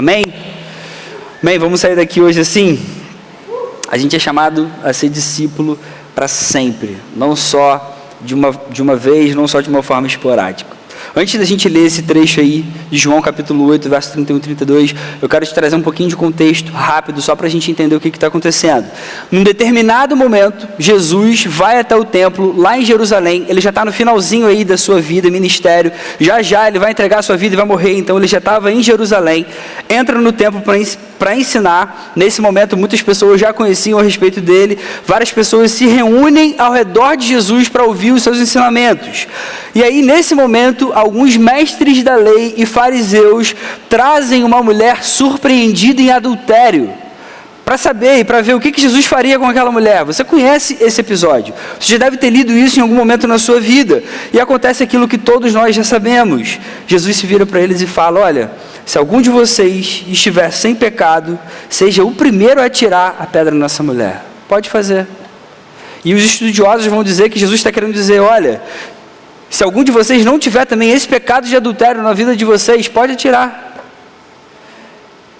Amém? Amém, vamos sair daqui hoje assim? A gente é chamado a ser discípulo para sempre, não só de uma vez, não só de uma forma esporádica. Antes da gente ler esse trecho aí de João capítulo 8, verso 31 e 32, eu quero te trazer um pouquinho de contexto rápido, só para a gente entender o que está acontecendo. Num determinado momento, Jesus vai até o templo, lá em Jerusalém, ele já está no finalzinho aí da sua vida, ministério, já ele vai entregar a sua vida e vai morrer, então ele já estava em Jerusalém, entra no templo para ensinar. Nesse momento, muitas pessoas já conheciam a respeito dele, várias pessoas se reúnem ao redor de Jesus para ouvir os seus ensinamentos. E aí, nesse momento, alguns mestres da lei e fariseus trazem uma mulher surpreendida em adultério para saber e para ver o que Jesus faria com aquela mulher. Você conhece esse episódio, você já deve ter lido isso em algum momento na sua vida, e acontece aquilo que todos nós já sabemos. Jesus se vira para eles e fala: olha, se algum de vocês estiver sem pecado, seja o primeiro a atirar a pedra nessa mulher. Pode fazer. E os estudiosos vão dizer que Jesus está querendo dizer: olha, se algum de vocês não tiver também esse pecado de adultério na vida de vocês, pode atirar.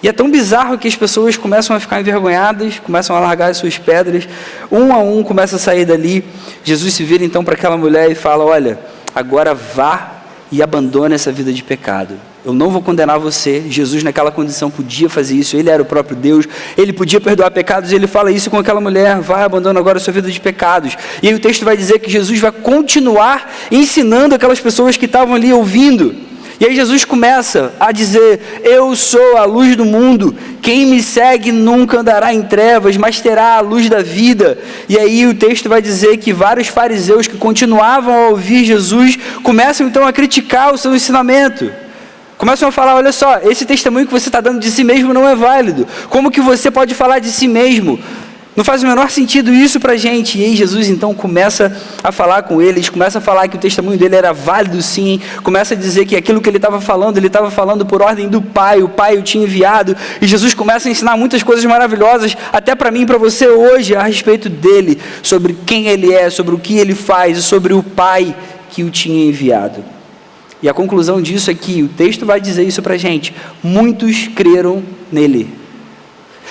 E é tão bizarro que as pessoas começam a ficar envergonhadas, começam a largar as suas pedras, um a um começa a sair dali. Jesus se vira então para aquela mulher e fala: olha, agora vá e abandone essa vida de pecado. Eu não vou condenar você. Jesus naquela condição podia fazer isso, ele era o próprio Deus, ele podia perdoar pecados, e ele fala isso com aquela mulher: vai, abandona agora a sua vida de pecados. E aí o texto vai dizer que Jesus vai continuar ensinando aquelas pessoas que estavam ali ouvindo. E aí Jesus começa a dizer: eu sou a luz do mundo, quem me segue nunca andará em trevas, mas terá a luz da vida. E aí o texto vai dizer que vários fariseus que continuavam a ouvir Jesus começam então a criticar o seu ensinamento. Começam a falar: olha só, esse testemunho que você está dando de si mesmo não é válido. Como que você pode falar de si mesmo? Não faz o menor sentido isso para a gente. E aí Jesus então começa a falar com eles, começa a falar que o testemunho dele era válido sim, começa a dizer que aquilo que ele estava falando por ordem do Pai, o Pai o tinha enviado, e Jesus começa a ensinar muitas coisas maravilhosas, até para mim e para você hoje, a respeito dele, sobre quem ele é, sobre o que ele faz, e sobre o Pai que o tinha enviado. E a conclusão disso é que o texto vai dizer isso para a gente: muitos creram nele.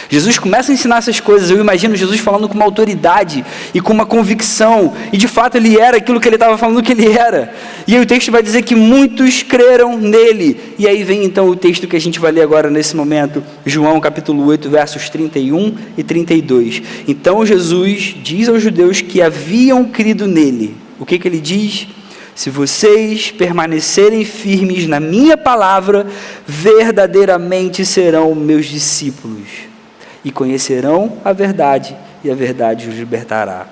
Jesus começa a ensinar essas coisas, eu imagino Jesus falando com uma autoridade e com uma convicção, e de fato ele era aquilo que ele estava falando que ele era. E aí o texto vai dizer que muitos creram nele. E aí vem então o texto que a gente vai ler agora nesse momento, João capítulo 8, versos 31 e 32. Então Jesus diz aos judeus que haviam crido nele. O que ele diz? Se vocês permanecerem firmes na minha palavra, verdadeiramente serão meus discípulos, e conhecerão a verdade, e a verdade os libertará.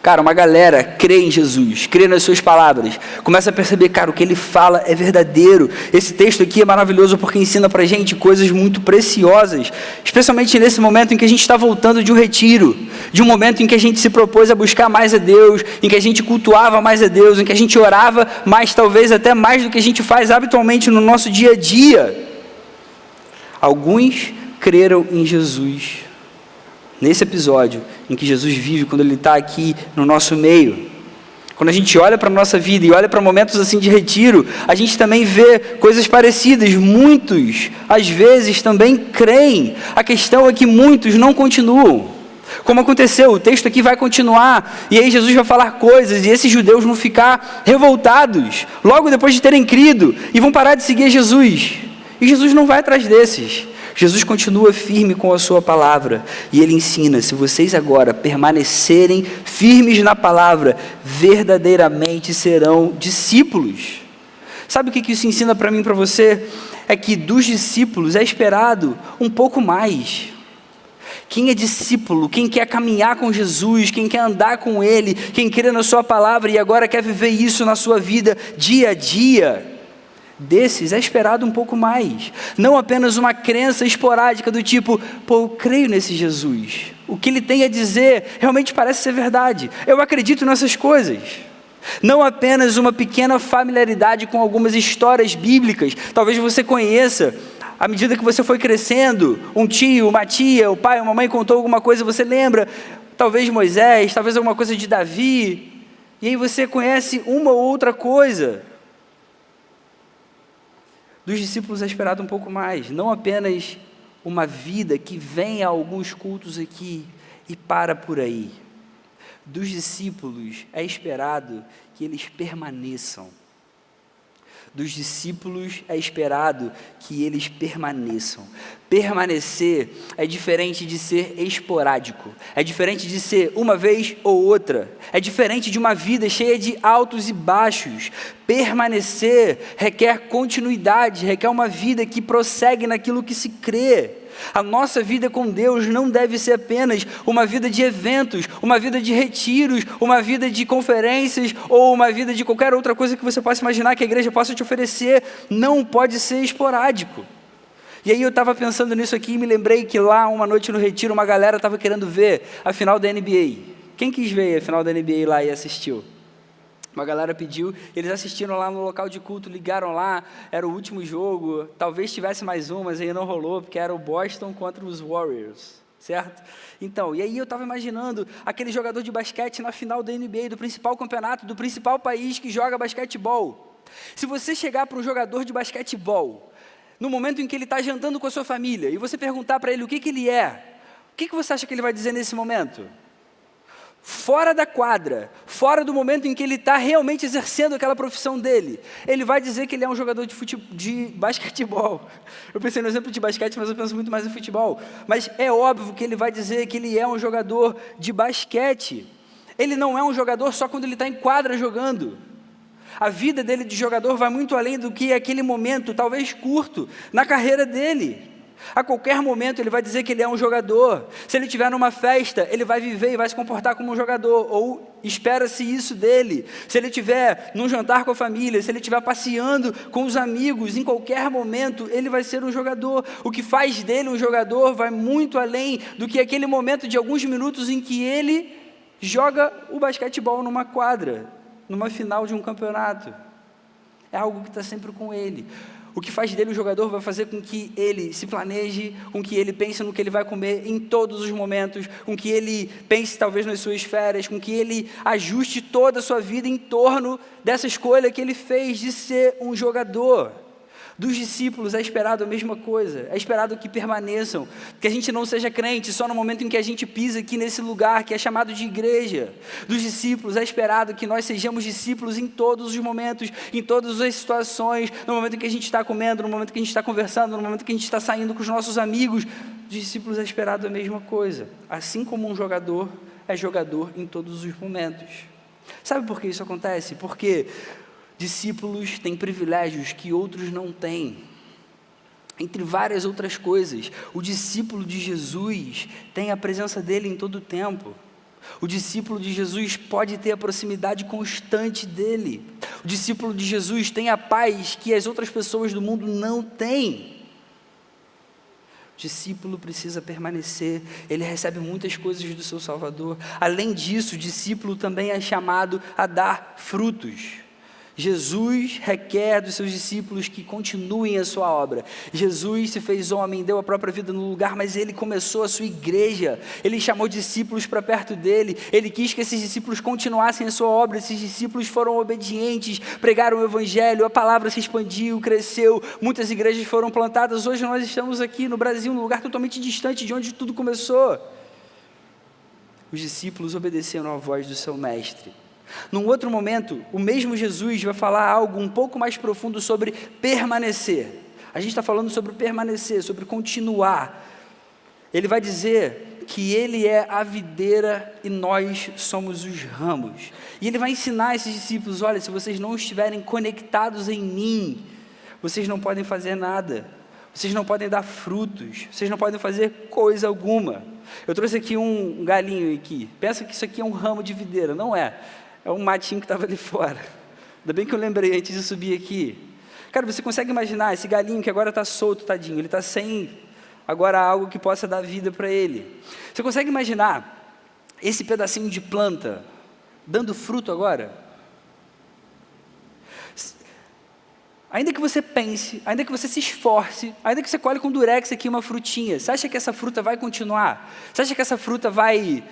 Cara, uma galera crê em Jesus, crê nas suas palavras, começa a perceber, cara, o que ele fala é verdadeiro. Esse texto aqui é maravilhoso porque ensina pra gente coisas muito preciosas, especialmente nesse momento em que a gente está voltando de um retiro, de um momento em que a gente se propôs a buscar mais a Deus, em que a gente cultuava mais a Deus, em que a gente orava mais, talvez até mais do que a gente faz habitualmente no nosso dia a dia. Alguns creram em Jesus nesse episódio em que Jesus vive, quando ele está aqui no nosso meio. Quando a gente olha para a nossa vida e olha para momentos assim de retiro, a gente também vê coisas parecidas. Muitos, às vezes, também creem. A questão é que muitos não continuam. Como aconteceu, o texto aqui vai continuar, e aí Jesus vai falar coisas, e esses judeus vão ficar revoltados, logo depois de terem crido, e vão parar de seguir Jesus. E Jesus não vai atrás desses. Jesus continua firme com a sua palavra, e ele ensina: se vocês agora permanecerem firmes na palavra, verdadeiramente serão discípulos. Sabe o que isso ensina para mim e para você? É que dos discípulos é esperado um pouco mais. Quem é discípulo, quem quer caminhar com Jesus, quem quer andar com ele, quem crê na sua palavra e agora quer viver isso na sua vida dia a dia, desses é esperado um pouco mais. Não apenas uma crença esporádica do tipo: pô, eu creio nesse Jesus, o que ele tem a dizer realmente parece ser verdade, eu acredito nessas coisas. Não apenas uma pequena familiaridade com algumas histórias bíblicas, talvez você conheça, à medida que você foi crescendo, um tio, uma tia, o pai, uma mãe contou alguma coisa, você lembra, talvez Moisés, talvez alguma coisa de Davi, e aí você conhece uma ou outra coisa. Dos discípulos é esperado um pouco mais, não apenas uma vida que vem a alguns cultos aqui e para por aí. Dos discípulos é esperado que eles permaneçam. Dos discípulos é esperado que eles permaneçam. Permanecer é diferente de ser esporádico, é diferente de ser uma vez ou outra, é diferente de uma vida cheia de altos e baixos. Permanecer requer continuidade, requer uma vida que prossegue naquilo que se crê. A nossa vida com Deus não deve ser apenas uma vida de eventos, uma vida de retiros, uma vida de conferências ou uma vida de qualquer outra coisa que você possa imaginar que a igreja possa te oferecer. Não pode ser esporádico. E aí eu estava pensando nisso aqui e me lembrei que lá uma noite no retiro uma galera estava querendo ver a final da NBA. Quem quis ver a final da NBA lá e assistiu? Uma galera pediu, eles assistiram lá no local de culto, ligaram lá, era o último jogo, talvez tivesse mais um, mas aí não rolou, porque era o Boston contra os Warriors, certo? Então, e aí eu estava imaginando aquele jogador de basquete na final da NBA, do principal campeonato, do principal país que joga basquetebol. Se você chegar para um jogador de basquetebol, no momento em que ele está jantando com a sua família, e você perguntar para ele o que ele é, o que você acha que ele vai dizer nesse momento? Fora da quadra, fora do momento em que ele está realmente exercendo aquela profissão dele, ele vai dizer que ele é um jogador de basquetebol. Eu pensei no exemplo de basquete, mas eu penso muito mais em futebol. Mas é óbvio que ele vai dizer que ele é um jogador de basquete. Ele não é um jogador só quando ele está em quadra jogando. A vida dele de jogador vai muito além do que aquele momento, talvez curto, na carreira dele. A qualquer momento ele vai dizer que ele é um jogador. Se ele estiver numa festa, ele vai viver e vai se comportar como um jogador, ou espera-se isso dele. Se ele estiver num jantar com a família, se ele estiver passeando com os amigos, em qualquer momento ele vai ser um jogador. O que faz dele um jogador vai muito além do que aquele momento de alguns minutos em que ele joga o basquetebol numa quadra, numa final de um campeonato. É algo que está sempre com ele. O que faz dele um jogador vai fazer com que ele se planeje, com que ele pense no que ele vai comer em todos os momentos, com que ele pense talvez nas suas férias, com que ele ajuste toda a sua vida em torno dessa escolha que ele fez de ser um jogador. Dos discípulos é esperado a mesma coisa, é esperado que permaneçam, que a gente não seja crente só no momento em que a gente pisa aqui nesse lugar que é chamado de igreja. Dos discípulos é esperado que nós sejamos discípulos em todos os momentos, em todas as situações, no momento em que a gente está comendo, no momento que a gente está conversando, no momento que a gente está saindo com os nossos amigos. Dos discípulos é esperado a mesma coisa, assim como um jogador é jogador em todos os momentos. Sabe por que isso acontece? Porque discípulos têm privilégios que outros não têm. Entre várias outras coisas, o discípulo de Jesus tem a presença dele em todo o tempo. O discípulo de Jesus pode ter a proximidade constante dele. O discípulo de Jesus tem a paz que as outras pessoas do mundo não têm. O discípulo precisa permanecer, ele recebe muitas coisas do seu Salvador. Além disso, o discípulo também é chamado a dar frutos. Jesus requer dos seus discípulos que continuem a sua obra. Jesus se fez homem, deu a própria vida no lugar, mas ele começou a sua igreja. Ele chamou discípulos para perto dele. Ele quis que esses discípulos continuassem a sua obra. Esses discípulos foram obedientes, pregaram o evangelho, a palavra se expandiu, cresceu. Muitas igrejas foram plantadas. Hoje nós estamos aqui no Brasil, num lugar totalmente distante de onde tudo começou. Os discípulos obedeceram à voz do seu mestre. Num outro momento, o mesmo Jesus vai falar algo um pouco mais profundo sobre permanecer. A gente está falando sobre permanecer, sobre continuar. Ele vai dizer que ele é a videira e nós somos os ramos. E ele vai ensinar esses discípulos: olha, se vocês não estiverem conectados em mim, vocês não podem fazer nada. Vocês não podem dar frutos. Vocês não podem fazer coisa alguma. Eu trouxe aqui um galinho aqui. Pensa que isso aqui é um ramo de videira. Não é. É um matinho que estava ali fora. Ainda bem que eu lembrei antes de subir aqui. Cara, você consegue imaginar esse galinho que agora está solto, tadinho? Ele está sem agora algo que possa dar vida para ele. Você consegue imaginar esse pedacinho de planta dando fruto agora? Ainda que você pense, ainda que você se esforce, ainda que você colhe com durex aqui uma frutinha, você acha que essa fruta vai continuar? Você acha que essa fruta vai,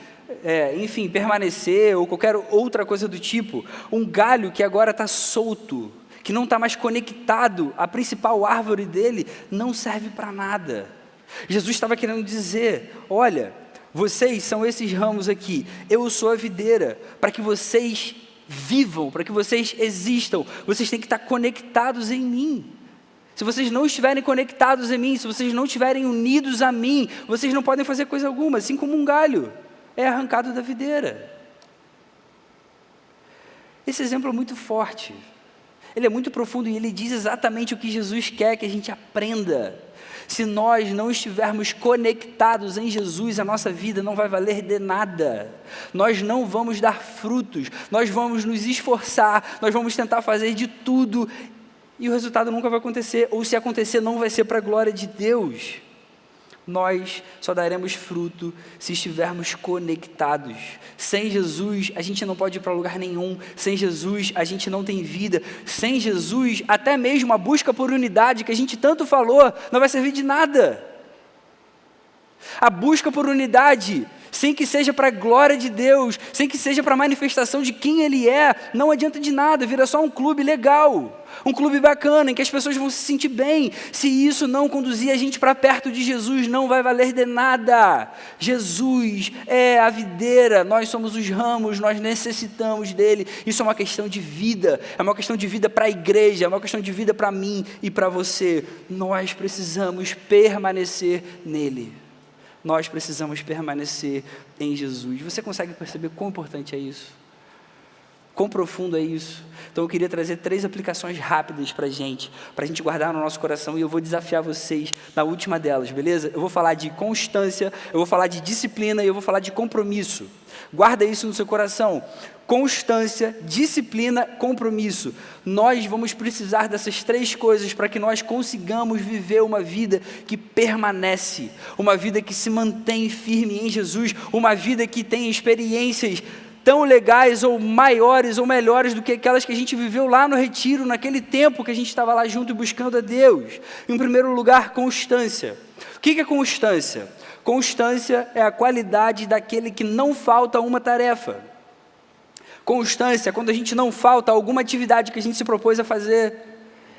permanecer ou qualquer outra coisa do tipo? Um galho que agora está solto, que não está mais conectado à principal árvore dele, não serve para nada. Jesus estava querendo dizer, olha, vocês são esses ramos aqui, eu sou a videira, para que vocês vivam, para que vocês existam, vocês têm que estar conectados em mim. Se vocês não estiverem conectados em mim, se vocês não estiverem unidos a mim, vocês não podem fazer coisa alguma, assim como um galho é arrancado da videira. Esse exemplo é muito forte, ele é muito profundo e ele diz exatamente o que Jesus quer que a gente aprenda. Se nós não estivermos conectados em Jesus, a nossa vida não vai valer de nada. Nós não vamos dar frutos, nós vamos nos esforçar, nós vamos tentar fazer de tudo e o resultado nunca vai acontecer, ou se acontecer não vai ser para a glória de Deus. Nós só daremos fruto se estivermos conectados. Sem Jesus, a gente não pode ir para lugar nenhum. Sem Jesus, a gente não tem vida. Sem Jesus, até mesmo a busca por unidade, que a gente tanto falou, não vai servir de nada. A busca por unidade, sem que seja para a glória de Deus, sem que seja para a manifestação de quem Ele é, não adianta de nada, vira só um clube legal, um clube bacana, em que as pessoas vão se sentir bem. Se isso não conduzir a gente para perto de Jesus, não vai valer de nada. Jesus é a videira, nós somos os ramos, nós necessitamos dele. Isso é uma questão de vida, é uma questão de vida para a igreja, é uma questão de vida para mim e para você. Nós precisamos permanecer nele. Nós precisamos permanecer em Jesus. Você consegue perceber quão importante é isso? Quão profundo é isso? Então eu queria trazer 3 aplicações rápidas para a gente guardar no nosso coração, e eu vou desafiar vocês na última delas, beleza? Eu vou falar de constância, eu vou falar de disciplina e eu vou falar de compromisso. Guarda isso no seu coração. Constância, disciplina, compromisso. Nós vamos precisar dessas 3 coisas para que nós consigamos viver uma vida que permanece, uma vida que se mantém firme em Jesus, uma vida que tem experiências tão legais ou maiores ou melhores do que aquelas que a gente viveu lá no retiro, naquele tempo que a gente estava lá junto e buscando a Deus. Em primeiro lugar, constância. O que é constância? Constância é a qualidade daquele que não falta uma tarefa. Constância é quando a gente não falta alguma atividade que a gente se propôs a fazer.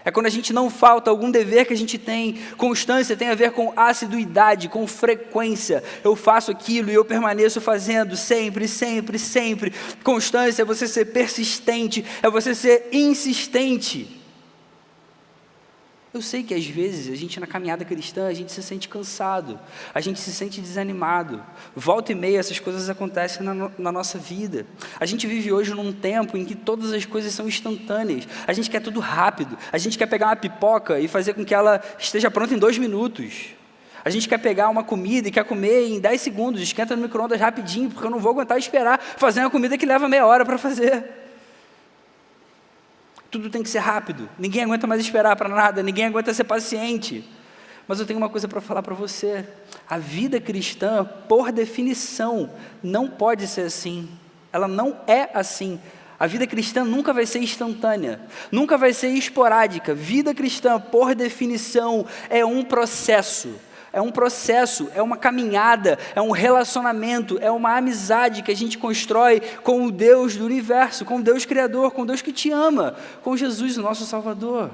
É quando a gente não falta algum dever que a gente tem. Constância tem a ver com assiduidade, com frequência. Eu faço aquilo e eu permaneço fazendo sempre, sempre, sempre. Constância é você ser persistente, é você ser insistente. Eu sei que às vezes a gente na caminhada cristã, a gente se sente cansado, a gente se sente desanimado. Volta e meia essas coisas acontecem na nossa vida. A gente vive hoje num tempo em que todas as coisas são instantâneas. A gente quer tudo rápido, a gente quer pegar uma pipoca e fazer com que ela esteja pronta em 2 minutos. A gente quer pegar uma comida e quer comer em 10 segundos, esquenta no micro-ondas rapidinho, porque eu não vou aguentar esperar fazer uma comida que leva meia hora para fazer. Tudo tem que ser rápido, ninguém aguenta mais esperar para nada, ninguém aguenta ser paciente. Mas eu tenho uma coisa para falar para você: a vida cristã, por definição, não pode ser assim, ela não é assim. A vida cristã nunca vai ser instantânea, nunca vai ser esporádica. Vida cristã, por definição, é um processo. É um processo, é uma caminhada, é um relacionamento, é uma amizade que a gente constrói com o Deus do universo, com o Deus Criador, com o Deus que te ama, com Jesus, o nosso Salvador.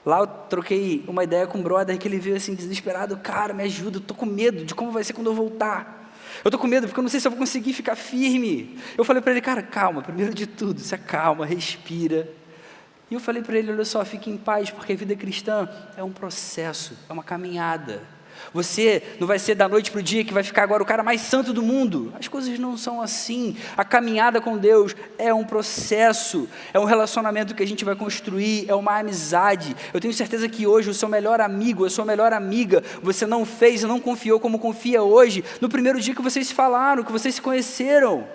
Lá eu troquei uma ideia com um brother que ele veio assim desesperado: cara, me ajuda, eu estou com medo de como vai ser quando eu voltar. Eu estou com medo porque eu não sei se eu vou conseguir ficar firme. Eu falei para ele: cara, calma, primeiro de tudo, se acalma, respira. E eu falei para ele: olha só, fique em paz, porque a vida cristã é um processo, é uma caminhada. Você não vai ser da noite para o dia que vai ficar agora o cara mais santo do mundo. As coisas não são assim. A caminhada com Deus é um processo, é um relacionamento que a gente vai construir, é uma amizade. Eu tenho certeza que hoje o seu melhor amigo, a sua melhor amiga, você não fez e não confiou como confia hoje, no primeiro dia que vocês se falaram, que vocês se conheceram.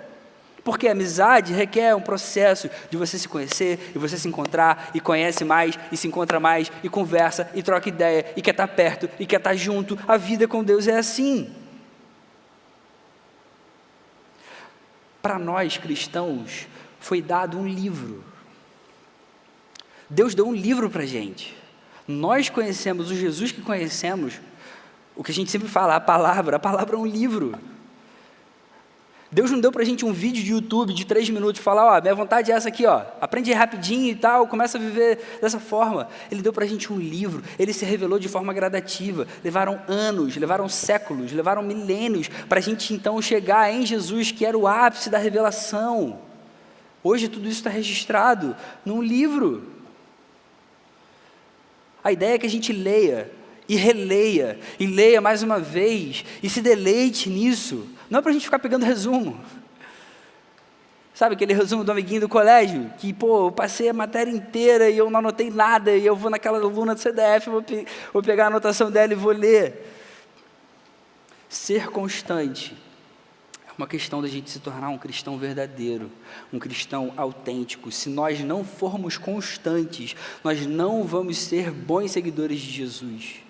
Porque a amizade requer um processo de você se conhecer, e você se encontrar, e conhece mais, e se encontra mais, e conversa, e troca ideia, e quer estar perto, e quer estar junto. A vida com Deus é assim. Para nós cristãos, foi dado um livro. Deus deu um livro para a gente. Nós conhecemos o Jesus que conhecemos, o que a gente sempre fala, a palavra é um livro. Deus não deu para a gente um vídeo de YouTube de 3 minutos, falar, minha vontade é essa aqui, aprende rapidinho e tal, começa a viver dessa forma. Ele deu para a gente um livro, ele se revelou de forma gradativa, levaram anos, levaram séculos, levaram milênios, para a gente então chegar em Jesus, que era o ápice da revelação. Hoje tudo isso está registrado num livro. A ideia é que a gente leia, e releia, e leia mais uma vez, e se deleite nisso. Não é para a gente ficar pegando resumo. Sabe aquele resumo do amiguinho do colégio? Que, eu passei a matéria inteira e eu não anotei nada, e eu vou naquela aluna do CDF, vou pegar a anotação dela e vou ler. Ser constante é uma questão da gente se tornar um cristão verdadeiro, um cristão autêntico. Se nós não formos constantes, nós não vamos ser bons seguidores de Jesus.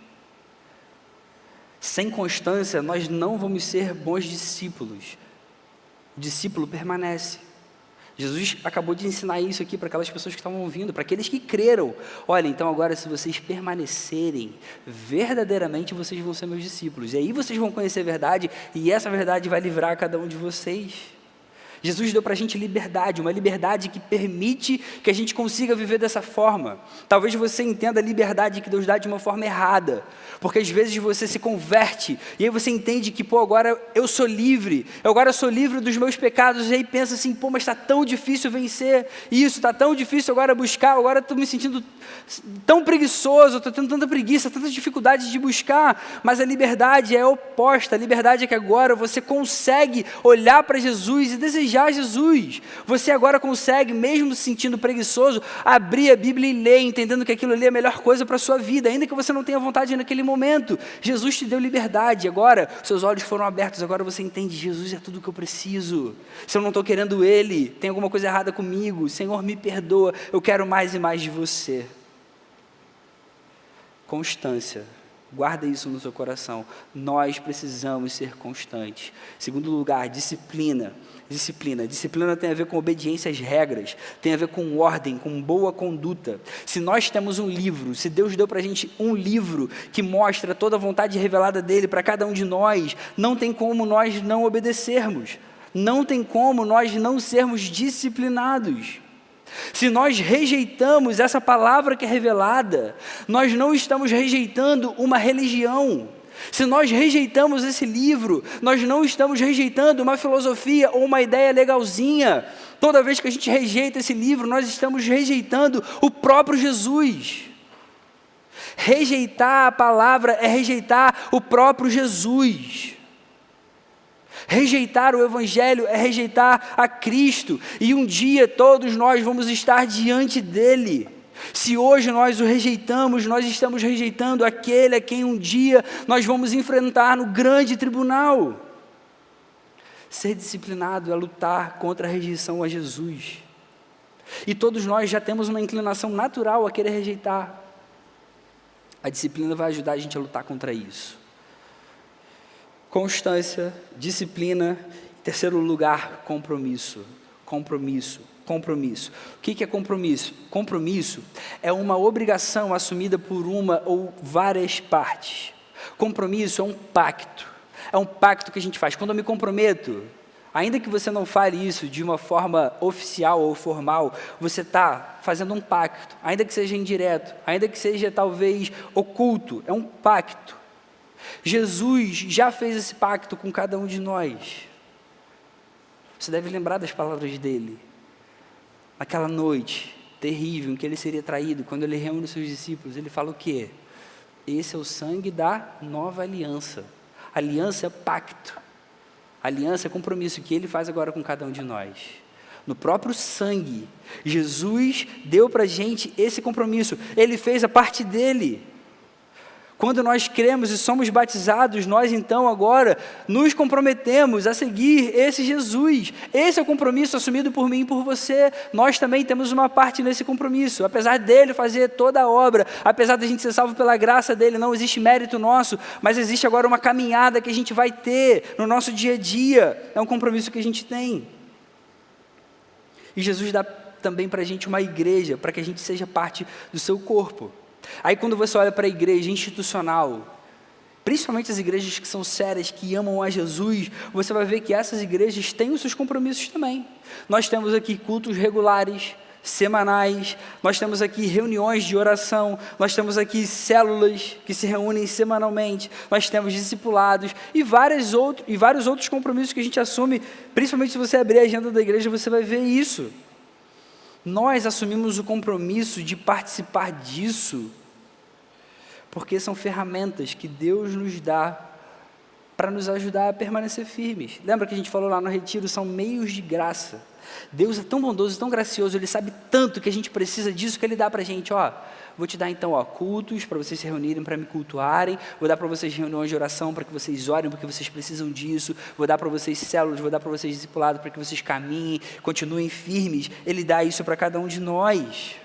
Sem constância, nós não vamos ser bons discípulos. O discípulo permanece. Jesus acabou de ensinar isso aqui para aquelas pessoas que estavam ouvindo, para aqueles que creram. Olha, então agora se vocês permanecerem, verdadeiramente vocês vão ser meus discípulos. E aí vocês vão conhecer a verdade, e essa verdade vai livrar cada um de vocês. Jesus deu para a gente liberdade, uma liberdade que permite que a gente consiga viver dessa forma. Talvez você entenda a liberdade que Deus dá de uma forma errada, porque às vezes você se converte, e aí você entende que, agora eu sou livre, agora eu sou livre dos meus pecados, e aí pensa assim, mas está tão difícil vencer isso, está tão difícil agora buscar, agora estou me sentindo tão preguiçoso, estou tendo tanta preguiça, tanta dificuldade de buscar, mas a liberdade é oposta. A liberdade é que agora você consegue olhar para Jesus e desejar Jesus. Você agora consegue, mesmo se sentindo preguiçoso, abrir a Bíblia e ler, entendendo que aquilo ali é a melhor coisa para a sua vida, ainda que você não tenha vontade naquele momento. Jesus te deu liberdade, agora seus olhos foram abertos, agora você entende, Jesus é tudo o que eu preciso. Se eu não estou querendo Ele, tem alguma coisa errada comigo, Senhor me perdoa, eu quero mais e mais de você. Constância, guarda isso no seu coração, nós precisamos ser constantes. Segundo lugar, disciplina tem a ver com obediência às regras, tem a ver com ordem, com boa conduta. Se nós temos um livro, se Deus deu para a gente um livro que mostra toda a vontade revelada dele para cada um de nós, não tem como nós não obedecermos, não tem como nós não sermos disciplinados. Se nós rejeitamos essa palavra que é revelada, nós não estamos rejeitando uma religião. Se nós rejeitamos esse livro, nós não estamos rejeitando uma filosofia ou uma ideia legalzinha. Toda vez que a gente rejeita esse livro, nós estamos rejeitando o próprio Jesus. Rejeitar a palavra é rejeitar o próprio Jesus. Rejeitar o Evangelho é rejeitar a Cristo, e um dia todos nós vamos estar diante dEle. Se hoje nós o rejeitamos, nós estamos rejeitando aquele a quem um dia nós vamos enfrentar no grande tribunal. Ser disciplinado é lutar contra a rejeição a Jesus, e todos nós já temos uma inclinação natural a querer rejeitar. A disciplina vai ajudar a gente a lutar contra isso. Constância, disciplina. Em terceiro lugar, compromisso. O que é compromisso? Compromisso é uma obrigação assumida por uma ou várias partes. Compromisso é um pacto. É um pacto que a gente faz. Quando eu me comprometo, ainda que você não fale isso de uma forma oficial ou formal, você está fazendo um pacto. Ainda que seja indireto, ainda que seja talvez oculto, é um pacto. Jesus já fez esse pacto com cada um de nós. Você deve lembrar das palavras dele. Naquela noite terrível em que ele seria traído, quando ele reúne os seus discípulos, ele fala o quê? Esse é o sangue da nova aliança. Aliança é pacto. Aliança é compromisso que ele faz agora com cada um de nós. No próprio sangue, Jesus deu para a gente esse compromisso. Ele fez a parte dele. Quando nós cremos e somos batizados, nós então agora nos comprometemos a seguir esse Jesus. Esse é o compromisso assumido por mim e por você. Nós também temos uma parte nesse compromisso. Apesar dele fazer toda a obra, apesar de a gente ser salvo pela graça dele, não existe mérito nosso, mas existe agora uma caminhada que a gente vai ter no nosso dia a dia. É um compromisso que a gente tem. E Jesus dá também para a gente uma igreja, para que a gente seja parte do seu corpo. Aí quando você olha para a igreja institucional, principalmente as igrejas que são sérias, que amam a Jesus, você vai ver que essas igrejas têm os seus compromissos também. Nós temos aqui cultos regulares, semanais, nós temos aqui reuniões de oração, nós temos aqui células que se reúnem semanalmente, nós temos discipulados e vários outros compromissos que a gente assume, principalmente se você abrir a agenda da igreja, você vai ver isso. Nós assumimos o compromisso de participar disso, porque são ferramentas que Deus nos dá para nos ajudar a permanecer firmes. Lembra que a gente falou lá no retiro, são meios de graça. Deus é tão bondoso, tão gracioso, Ele sabe tanto que a gente precisa disso, que Ele dá para a gente, vou te dar então, cultos, para vocês se reunirem, para me cultuarem, vou dar para vocês reuniões de oração, para que vocês orem, porque vocês precisam disso, vou dar para vocês células, vou dar para vocês discipulado, para que vocês caminhem, continuem firmes. Ele dá isso para cada um de nós.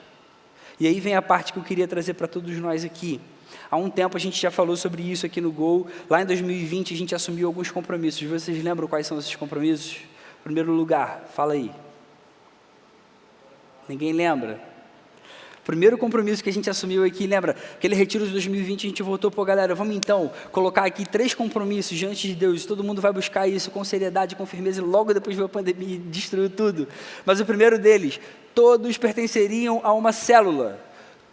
E aí vem a parte que eu queria trazer para todos nós aqui. Há um tempo a gente já falou sobre isso aqui no Gol. Lá em 2020 a gente assumiu alguns compromissos. Vocês lembram quais são esses compromissos? Em primeiro lugar, fala aí. Ninguém lembra? O primeiro compromisso que a gente assumiu aqui, lembra? Aquele retiro de 2020 a gente voltou, galera, vamos então colocar aqui 3 compromissos diante de Deus. Todo mundo vai buscar isso com seriedade, com firmeza, e logo depois veio a pandemia e destruiu tudo. Mas o primeiro deles, todos pertenceriam a uma célula.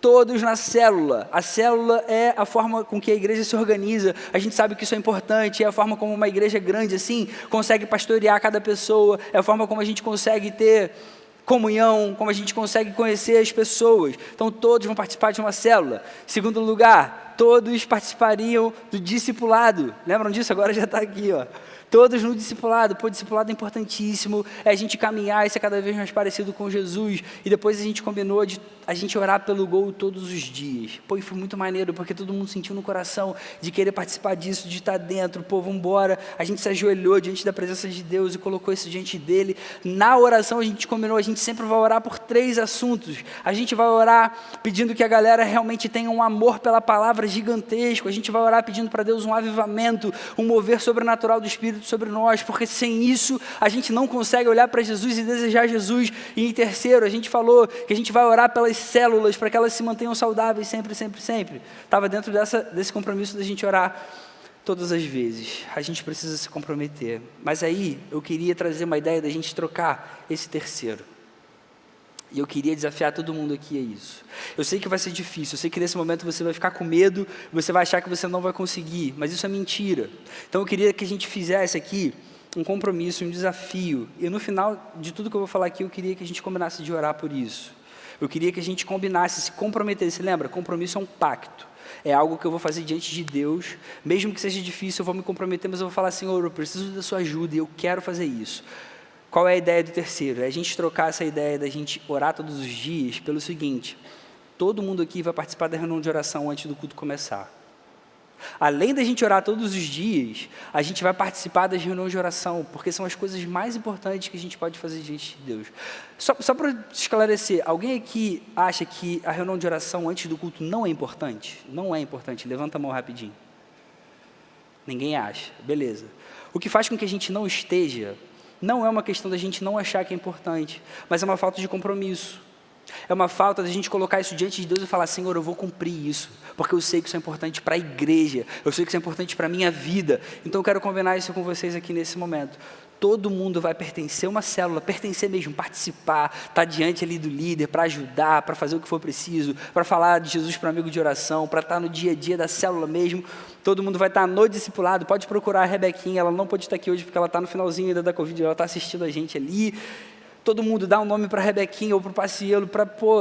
Todos na célula. A célula é a forma com que a igreja se organiza. A gente sabe que isso é importante, é a forma como uma igreja grande assim consegue pastorear cada pessoa, é a forma como a gente consegue ter comunhão, como a gente consegue conhecer as pessoas. Então todos vão participar de uma célula. Segundo lugar, todos participariam do discipulado. Lembram disso? Agora já está aqui, Todos no discipulado. O discipulado é importantíssimo, é a gente caminhar e ser cada vez mais parecido com Jesus. E depois a gente combinou de a gente orar pelo Gol todos os dias. E foi muito maneiro, porque todo mundo sentiu no coração de querer participar disso, de estar dentro. Vamos embora. A gente se ajoelhou diante da presença de Deus e colocou isso diante dele. Na oração a gente combinou, a gente sempre vai orar por 3 assuntos. A gente vai orar pedindo que a galera realmente tenha um amor pela palavra gigantesco. A gente vai orar pedindo para Deus um avivamento, um mover sobrenatural do Espírito sobre nós, porque sem isso a gente não consegue olhar para Jesus e desejar Jesus. E em terceiro, a gente falou que a gente vai orar pelas células, para que elas se mantenham saudáveis sempre, sempre, sempre. Estava dentro desse compromisso da gente orar todas as vezes. A gente precisa se comprometer. Mas aí, eu queria trazer uma ideia da gente trocar esse terceiro. E eu queria desafiar todo mundo aqui a isso. Eu sei que vai ser difícil, eu sei que nesse momento você vai ficar com medo, você vai achar que você não vai conseguir, mas isso é mentira. Então eu queria que a gente fizesse aqui um compromisso, um desafio. E no final de tudo que eu vou falar aqui, eu queria que a gente combinasse de orar por isso. Eu queria que a gente combinasse, se comprometesse. Lembra? Compromisso é um pacto. É algo que eu vou fazer diante de Deus. Mesmo que seja difícil, eu vou me comprometer, mas eu vou falar, Senhor, eu preciso da sua ajuda e eu quero fazer isso. Qual é a ideia do terceiro? É a gente trocar essa ideia da gente orar todos os dias pelo seguinte: todo mundo aqui vai participar da reunião de oração antes do culto começar. Além da gente orar todos os dias, a gente vai participar das reuniões de oração, porque são as coisas mais importantes que a gente pode fazer diante de Deus. Só para esclarecer, alguém aqui acha que a reunião de oração antes do culto não é importante? Não é importante, levanta a mão rapidinho. Ninguém acha, beleza. O que faz com que a gente não esteja, não é uma questão da gente não achar que é importante, mas é uma falta de compromisso. É uma falta da gente colocar isso diante de Deus e falar, Senhor, eu vou cumprir isso, porque eu sei que isso é importante para a igreja, eu sei que isso é importante para a minha vida, então eu quero combinar isso com vocês aqui nesse momento. Todo mundo vai pertencer a uma célula, pertencer mesmo, participar, estar diante ali do líder, para ajudar, para fazer o que for preciso, para falar de Jesus para amigo de oração, para estar no dia a dia da célula mesmo. Todo mundo vai estar no discipulado. Pode procurar a Rebequinha, ela não pode estar aqui hoje porque ela está no finalzinho ainda da Covid, ela está assistindo a gente ali. Todo mundo dá um nome para a Rebequinha ou para o Pacielo,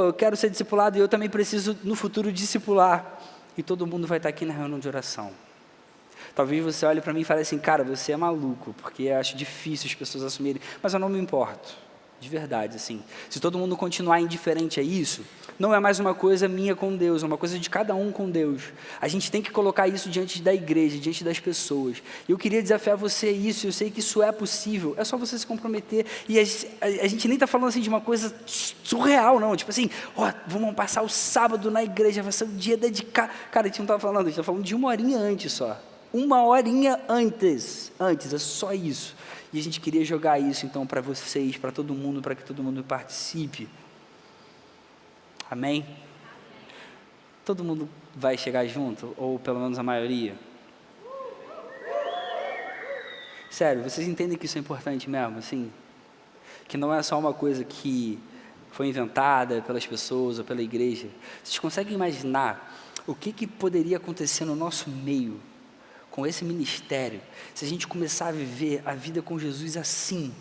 eu quero ser discipulado e eu também preciso no futuro discipular. E todo mundo vai estar aqui na reunião de oração. Talvez você olhe para mim e fale assim, cara, você é maluco, porque eu acho difícil as pessoas assumirem, mas eu não me importo, de verdade, assim. Se todo mundo continuar indiferente a isso, não é mais uma coisa minha com Deus, é uma coisa de cada um com Deus. A gente tem que colocar isso diante da igreja, diante das pessoas. E eu queria desafiar você a isso, eu sei que isso é possível, é só você se comprometer. E a gente nem está falando assim de uma coisa surreal, não, tipo assim, vamos passar o sábado na igreja, vai ser um dia dedicado. Cara, a gente não está falando, a gente está falando de 1 horinha antes só. 1 horinha antes, é só isso. E a gente queria jogar isso então para vocês, para todo mundo, para que todo mundo participe. Amém? Todo mundo vai chegar junto? Ou pelo menos a maioria? Sério, vocês entendem que isso é importante mesmo, assim? Que não é só uma coisa que foi inventada pelas pessoas ou pela igreja. Vocês conseguem imaginar o que poderia acontecer no nosso meio com esse ministério, se a gente começar a viver a vida com Jesus assim?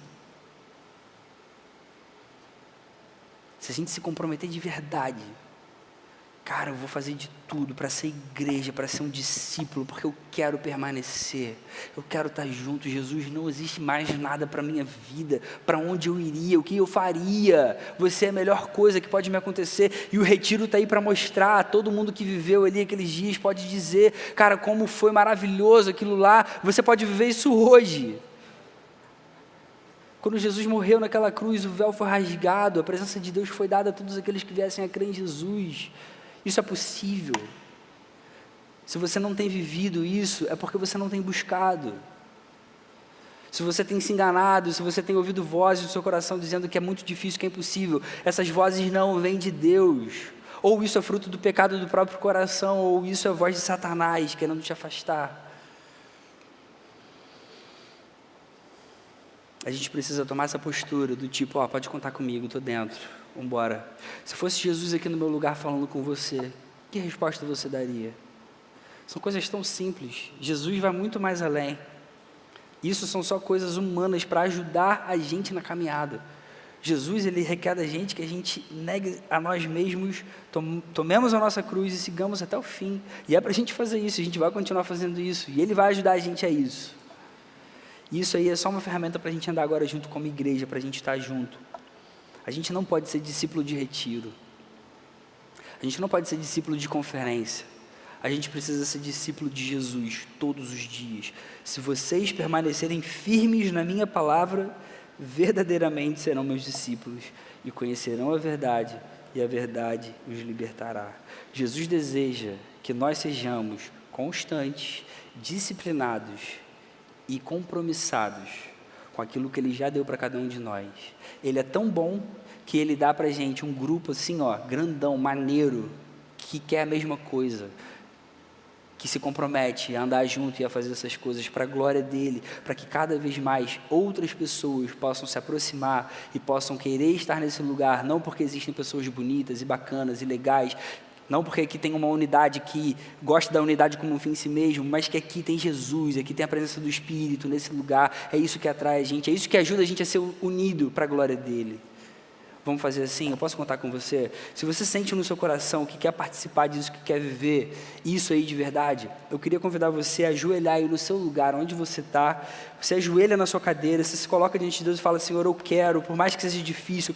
Se a gente se comprometer de verdade, cara, eu vou fazer de tudo para ser igreja, para ser um discípulo, porque eu quero permanecer, eu quero estar junto. Jesus, não existe mais nada para a minha vida, para onde eu iria, o que eu faria, você é a melhor coisa que pode me acontecer, e o retiro está aí para mostrar, todo mundo que viveu ali aqueles dias pode dizer, cara, como foi maravilhoso aquilo lá, você pode viver isso hoje. Quando Jesus morreu naquela cruz, o véu foi rasgado, a presença de Deus foi dada a todos aqueles que viessem a crer em Jesus. Isso é possível. Se você não tem vivido isso, é porque você não tem buscado. Se você tem se enganado, se você tem ouvido vozes do seu coração dizendo que é muito difícil, que é impossível, essas vozes não vêm de Deus. Ou isso é fruto do pecado do próprio coração, ou isso é a voz de Satanás querendo te afastar. A gente precisa tomar essa postura do tipo, pode contar comigo, estou dentro, vamos embora. Se fosse Jesus aqui no meu lugar falando com você, que resposta você daria? São coisas tão simples. Jesus vai muito mais além. Isso são só coisas humanas para ajudar a gente na caminhada. Jesus, ele requer da gente que a gente negue a nós mesmos, tomemos a nossa cruz e sigamos até o fim. E é para a gente fazer isso, a gente vai continuar fazendo isso. E ele vai ajudar a gente a isso. Isso aí é só uma ferramenta para a gente andar agora junto como igreja, para a gente estar junto. A gente não pode ser discípulo de retiro. A gente não pode ser discípulo de conferência. A gente precisa ser discípulo de Jesus todos os dias. Se vocês permanecerem firmes na minha palavra, verdadeiramente serão meus discípulos e conhecerão a verdade, e a verdade os libertará. Jesus deseja que nós sejamos constantes, disciplinados e compromissados com aquilo que Ele já deu para cada um de nós. Ele é tão bom que Ele dá para a gente um grupo assim, grandão, maneiro, que quer a mesma coisa, que se compromete a andar junto e a fazer essas coisas para a glória dEle, para que cada vez mais outras pessoas possam se aproximar e possam querer estar nesse lugar, não porque existem pessoas bonitas e bacanas e legais, não porque aqui tem uma unidade que gosta da unidade como um fim em si mesmo, mas que aqui tem Jesus, aqui tem a presença do Espírito nesse lugar. É isso que atrai a gente, é isso que ajuda a gente a ser unido para a glória dEle. Vamos fazer assim? Eu posso contar com você? Se você sente no seu coração que quer participar disso, que quer viver isso aí de verdade, eu queria convidar você a ajoelhar aí no seu lugar, onde você está. Você ajoelha na sua cadeira, você se coloca diante de Deus e fala, Senhor, eu quero, por mais que seja difícil,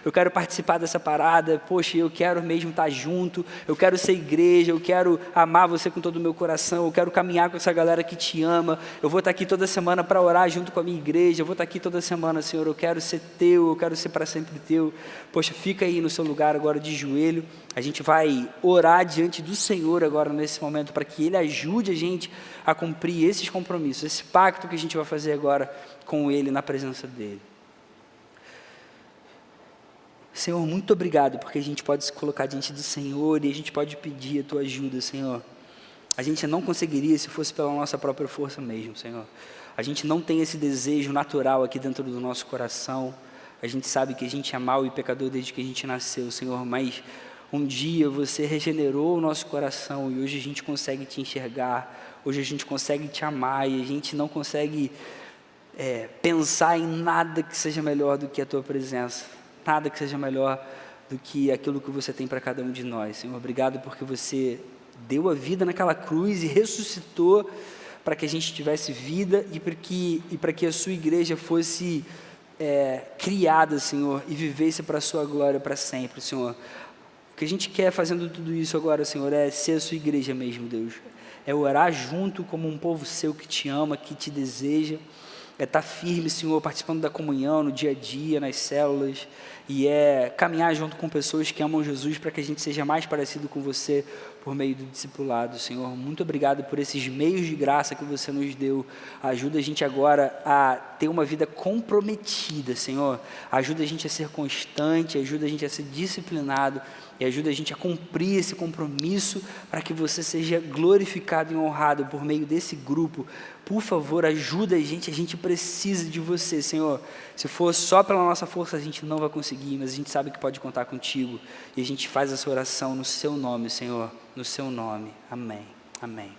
eu quero participar dessa parada, poxa, eu quero mesmo estar junto, eu quero ser igreja, eu quero amar você com todo o meu coração, eu quero caminhar com essa galera que te ama, eu vou estar aqui toda semana para orar junto com a minha igreja, eu vou estar aqui toda semana, Senhor, eu quero ser teu, eu quero ser para sempre teu. Poxa, fica aí no seu lugar agora de joelho, a gente vai orar diante do Senhor agora nesse momento, para que Ele ajude a gente a cumprir esses compromissos, esse pacto que a gente vai fazer agora com Ele, na presença dEle. Senhor, muito obrigado, porque a gente pode se colocar diante do Senhor e a gente pode pedir a Tua ajuda, Senhor. A gente não conseguiria se fosse pela nossa própria força mesmo, Senhor. A gente não tem esse desejo natural aqui dentro do nosso coração. A gente sabe que a gente é mau e pecador desde que a gente nasceu, Senhor, mas um dia você regenerou o nosso coração e hoje a gente consegue te enxergar, hoje a gente consegue te amar e a gente não consegue pensar em nada que seja melhor do que a Tua presença, nada que seja melhor do que aquilo que você tem para cada um de nós. Senhor, obrigado porque você deu a vida naquela cruz e ressuscitou para que a gente tivesse vida e para que a Sua igreja fosse criada, Senhor, e vivesse para a Sua glória para sempre, Senhor. O que a gente quer fazendo tudo isso agora, Senhor, é ser a Sua igreja mesmo, Deus. É orar junto como um povo Seu que te ama, que te deseja. É estar firme, Senhor, participando da comunhão no dia a dia, nas células. E é caminhar junto com pessoas que amam Jesus para que a gente seja mais parecido com você por meio do discipulado, Senhor. Muito obrigado por esses meios de graça que você nos deu. Ajuda a gente agora a ter uma vida comprometida, Senhor. Ajuda a gente a ser constante, ajuda a gente a ser disciplinado e ajuda a gente a cumprir esse compromisso para que você seja glorificado e honrado por meio desse grupo. Por favor, ajuda a gente precisa de você, Senhor. Se for só pela nossa força, a gente não vai conseguir, mas a gente sabe que pode contar contigo, e a gente faz essa oração no seu nome, Senhor, no seu nome. Amém. Amém.